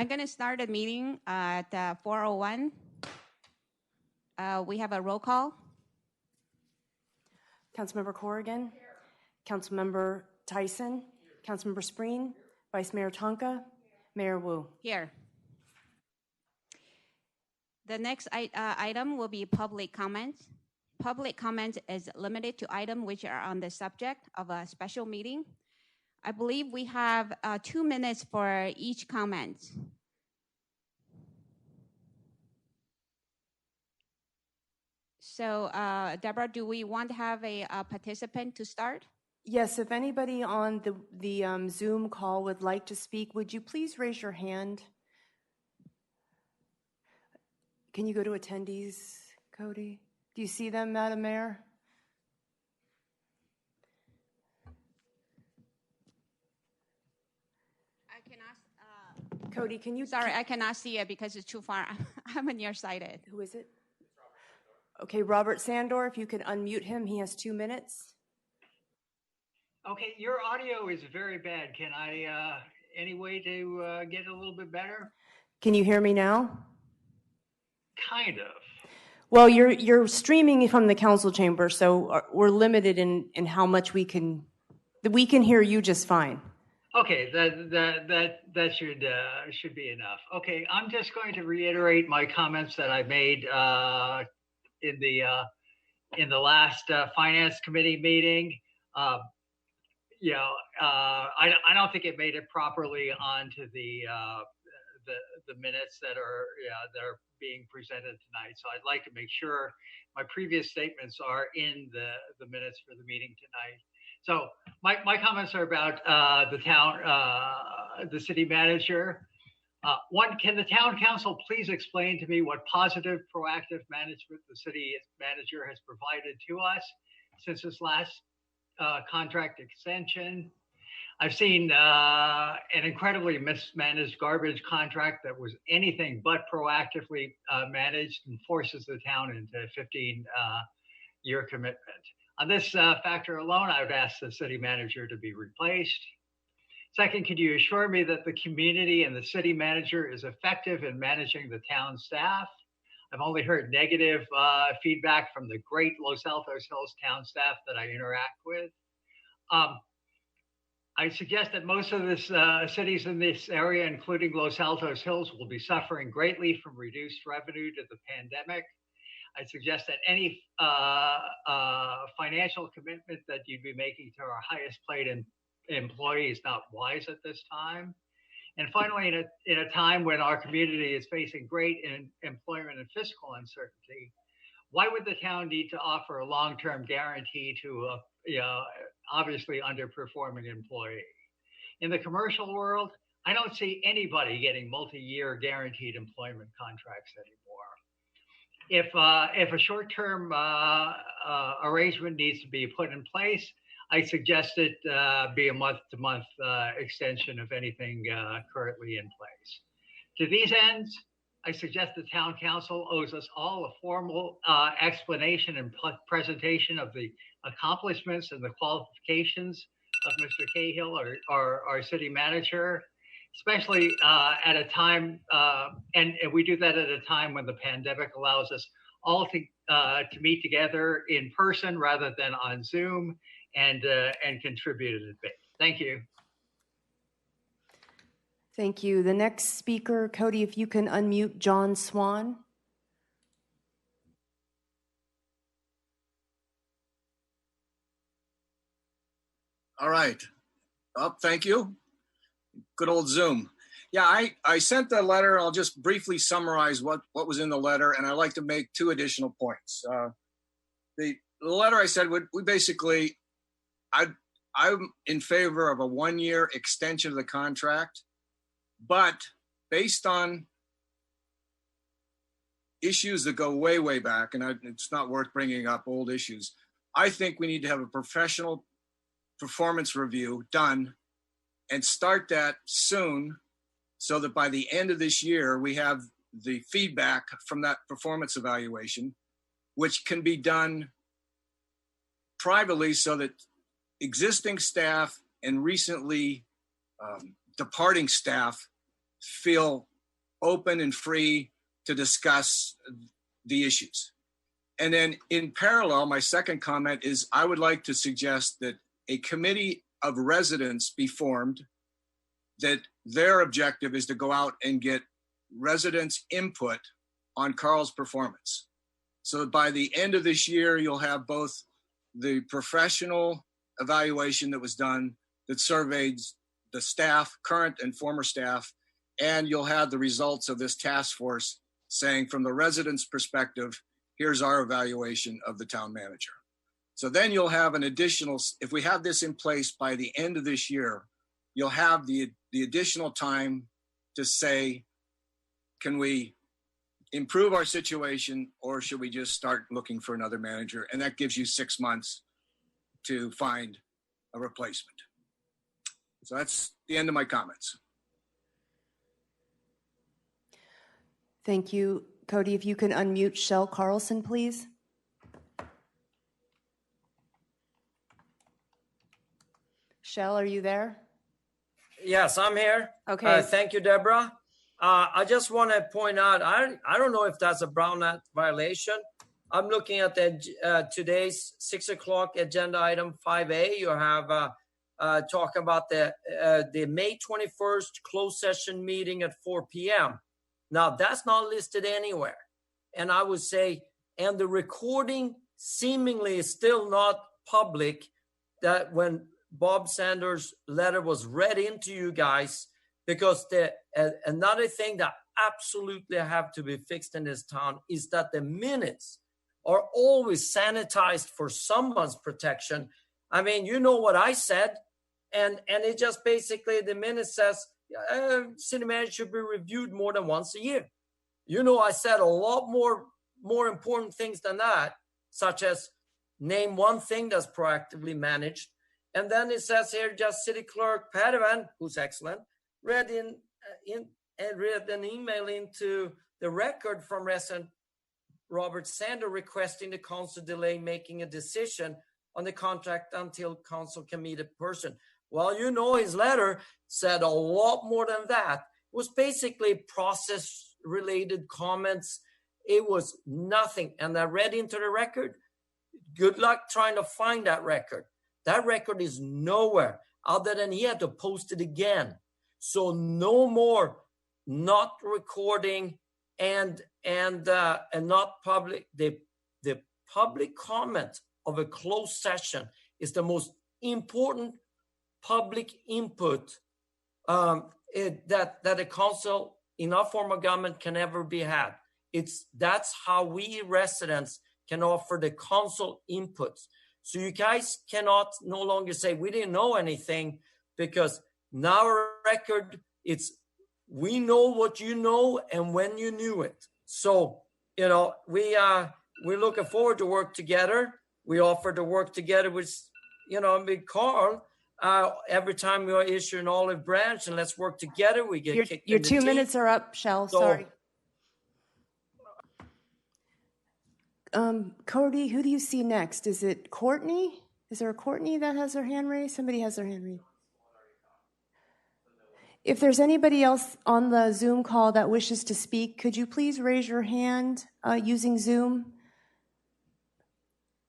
I'm going to start the meeting at 4:01. We have a roll call. Councilmember Corrigan, Councilmember Tyson, Councilmember Spreen, Vice Mayor Tonka, Mayor Wu. Here. The next item will be public comments. Public comment is limited to items which are on the subject of a special meeting. I believe we have 2 minutes for each comment. So, Deborah, do we want to have a participant to start? Yes, if anybody on the Zoom call would like to speak, would you please raise your hand? Can you go to attendees, Cody? Do you see them, Madam Mayor? I cannot. Cody, can you? Sorry, I cannot see it because it's too far. I'm nearsighted. Who is it? Okay, Robert Sandor, if you could unmute him, he has 2 minutes. Okay, your audio is very bad. Can I, any way to get it a little bit better? Can you hear me now? Kind of. Well, you're streaming from the council chamber, so we're limited in how much we can hear you just fine. Okay, that should be enough. Okay, I'm just going to reiterate my comments that I made in the last finance committee meeting. I don't think it made it properly onto the minutes that are being presented tonight. So I'd like to make sure my previous statements are in the minutes for the meeting tonight. So my comments are about the city manager. One, can the town council please explain to me what positive, proactive management the city manager has provided to us since this last contract extension? I've seen an incredibly mismanaged garbage contract that was anything but proactively managed and forces the town into a 15-year commitment. On this factor alone, I would ask the city manager to be replaced. Second, could you assure me that the community and the city manager is effective in managing the town staff? I've only heard negative feedback from the great Los Altos Hills town staff that I interact with. I suggest that most of the cities in this area, including Los Altos Hills, will be suffering greatly from reduced revenue to the pandemic. I suggest that any financial commitment that you'd be making to our highest paid employee is not wise at this time. And finally, in a time when our community is facing great employment and fiscal uncertainty, why would the town need to offer a long-term guarantee to a obviously underperforming employee? In the commercial world, I don't see anybody getting multi-year guaranteed employment contracts anymore. If a short-term arrangement needs to be put in place, I suggest it be a month-to-month extension of anything currently in place. To these ends, I suggest the town council owes us all a formal explanation and presentation of the accomplishments and the qualifications of Mr. Cahill, our city manager, especially at a time, and we do that at a time when the pandemic allows us all to meet together in person rather than on Zoom and contribute a debate. Thank you. Thank you. The next speaker, Cody, if you can unmute John Swan. All right. Thank you. Good old Zoom. Yeah, I sent the letter. I'll just briefly summarize what was in the letter, and I'd like to make 2 additional points. The letter I said we basically, I'm in favor of a 1-year extension of the contract, but based on issues that go way, way back, and it's not worth bringing up old issues, I think we need to have a professional performance review done and start that soon so that by the end of this year, we have the feedback from that performance evaluation, which can be done privately so that existing staff and recently departing staff feel open and free to discuss the issues. And then in parallel, my second comment is I would like to suggest that a committee of residents be formed that their objective is to go out and get residents' input on Carl's performance. So by the end of this year, you'll have both the professional evaluation that was done that surveyed the staff, current and former staff, and you'll have the results of this task force saying from the residents' perspective, here's our evaluation of the town manager. So then you'll have an additional, if we have this in place by the end of this year, you'll have the additional time to say, can we improve our situation or should we just start looking for another manager? And that gives you 6 months to find a replacement. So that's the end of my comments. Thank you. Cody, if you can unmute Shell Carlson, please. Shell, are you there? Yes, I'm here. Okay. Thank you, Deborah. I just want to point out, I don't know if that's a Brown Act violation. I'm looking at the today's 6 o'clock agenda item 5A. You have talk about the May 21st closed session meeting at 4 p.m. Now, that's not listed anywhere. And I would say, and the recording seemingly is still not public, that when Bob Sanders' letter was read into you guys, because another thing that absolutely have to be fixed in this town is that the minutes are always sanitized for someone's protection. I mean, you know what I said, and it just basically, the minute says, city manager should be reviewed more than once a year. You know, I said a lot more important things than that, such as name one thing that's proactively managed. And then it says here, just City Clerk Padovan, who's excellent, read an email into the record from resident Robert Sander requesting the council delay making a decision on the contract until council can meet a person. Well, you know, his letter said a lot more than that. It was basically process-related comments. It was nothing. And I read into the record. Good luck trying to find that record. That record is nowhere other than he had to post it again. So no more not recording and not public. The public comment of a closed session is the most important public input that a council in our form of government can ever be had. That's how we residents can offer the council inputs. So you guys cannot no longer say we didn't know anything, because now our record, we know what you know and when you knew it. So, you know, we're looking forward to work together. We offer to work together with, you know, with Carl. Every time we issue an olive branch and let's work together, we get kicked Your in the 2 teeth. minutes are up, Shell. So- Sorry. Cody, who do you see next? Is it Courtney? Is there a Courtney that has their hand raised? Somebody has their hand raised. If there's anybody else on the Zoom call that wishes to speak, could you please raise your hand using Zoom?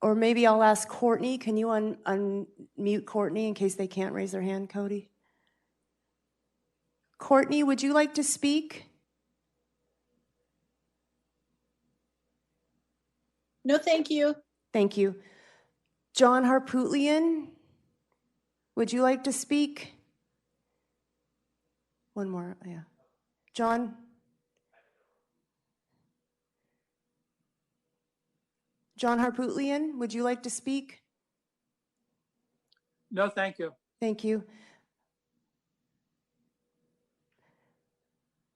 Or maybe I'll ask Courtney. Can you unmute Courtney in case they can't raise their hand, Cody? Courtney, would you like to speak? No, thank you. Thank you. John Harpootlian, would you like to speak? One more, yeah. John? John Harpootlian, would you like to speak? No, thank you. Thank you.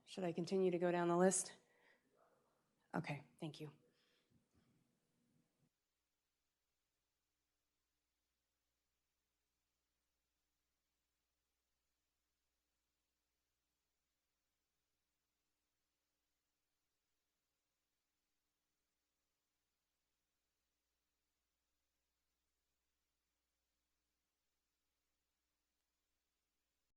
Should I continue to go down the list? Okay, thank you.